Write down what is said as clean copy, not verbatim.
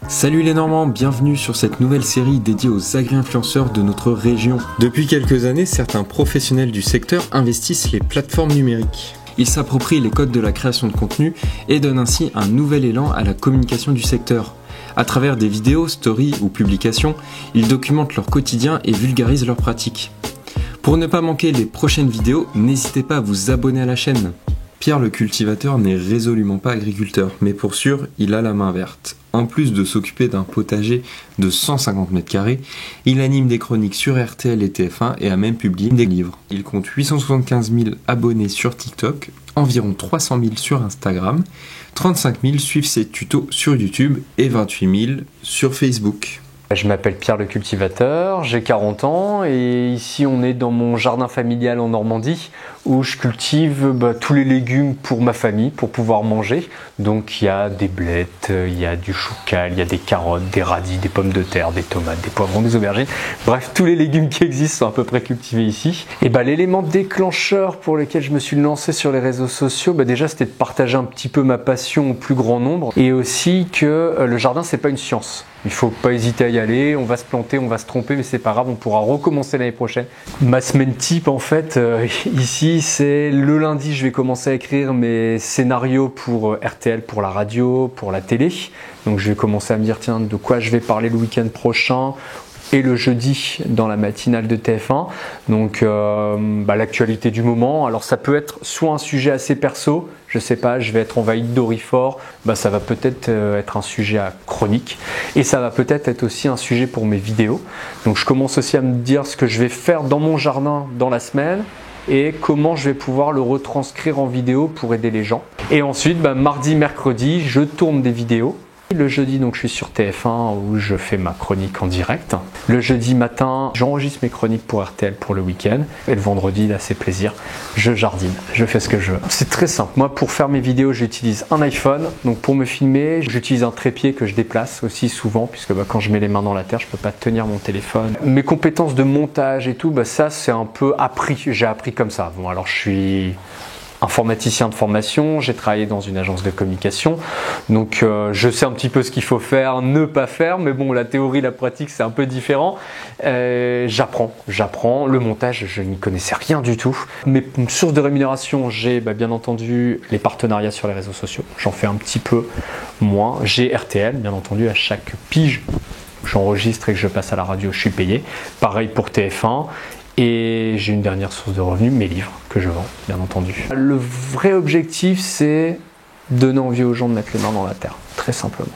Salut les Normands, bienvenue sur cette nouvelle série dédiée aux agri-influenceurs de notre région. Depuis quelques années, certains professionnels du secteur investissent les plateformes numériques. Ils s'approprient les codes de la création de contenu et donnent ainsi un nouvel élan à la communication du secteur. À travers des vidéos, stories ou publications, ils documentent leur quotidien et vulgarisent leurs pratiques. Pour ne pas manquer les prochaines vidéos, n'hésitez pas à vous abonner à la chaîne. Pierre le cultivateur n'est résolument pas agriculteur, mais pour sûr, il a la main verte. En plus de s'occuper d'un potager de 150 m², il anime des chroniques sur RTL et TF1 et a même publié des livres. Il compte 875 000 abonnés sur TikTok, environ 300 000 sur Instagram, 35 000 suivent ses tutos sur YouTube et 28 000 sur Facebook. Je m'appelle Pierre le cultivateur, j'ai 40 ans et ici on est dans mon jardin familial en Normandie où je cultive tous les légumes pour ma famille, pour pouvoir manger. Donc il y a des blettes, il y a du choucal, il y a des carottes, des radis, des pommes de terre, des tomates, des poivrons, des aubergines. Bref, tous les légumes qui existent sont à peu près cultivés ici. Et l'élément déclencheur pour lequel je me suis lancé sur les réseaux sociaux, déjà c'était de partager un petit peu ma passion au plus grand nombre et aussi que le jardin c'est pas une science. Il ne faut pas hésiter à y aller, on va se planter, on va se tromper, mais c'est pas grave, on pourra recommencer l'année prochaine. Ma semaine type en fait, ici c'est le lundi, je vais commencer à écrire mes scénarios pour RTL, pour la radio, pour la télé. Donc je vais commencer à me dire tiens de quoi je vais parler le week-end prochain. Et le jeudi dans la matinale de TF1. Donc l'actualité du moment. Alors ça peut être soit un sujet assez perso, je sais pas, je vais être envahi de Dorifort, ça va peut-être être un sujet à chronique et ça va peut-être être aussi un sujet pour mes vidéos. Donc je commence aussi à me dire ce que je vais faire dans mon jardin dans la semaine et comment je vais pouvoir le retranscrire en vidéo pour aider les gens. Et ensuite, mardi, mercredi, je tourne des vidéos. Le jeudi, donc, je suis sur TF1 où je fais ma chronique en direct. Le jeudi matin, j'enregistre mes chroniques pour RTL pour le week-end. Et le vendredi, là, c'est plaisir. Je jardine, je fais ce que je veux. C'est très simple. Moi, pour faire mes vidéos, j'utilise un iPhone. Donc, pour me filmer, j'utilise un trépied que je déplace aussi souvent, puisque quand je mets les mains dans la terre, je peux pas tenir mon téléphone. Mes compétences de montage et tout, ça, c'est un peu appris. J'ai appris comme ça. Bon, alors, je suis informaticien de formation, j'ai travaillé dans une agence de communication, donc je sais un petit peu ce qu'il faut faire, ne pas faire, mais bon, la théorie, la pratique, c'est un peu différent. J'apprends. Le montage, je n'y connaissais rien du tout. Mes sources de rémunération, j'ai bien entendu les partenariats sur les réseaux sociaux, j'en fais un petit peu moins. J'ai RTL, bien entendu, à chaque pige, j'enregistre et que je passe à la radio, je suis payé. Pareil pour TF1. Et j'ai une dernière source de revenus, mes livres que je vends, bien entendu. Le vrai objectif, c'est donner envie aux gens de mettre les mains dans la terre, très simplement.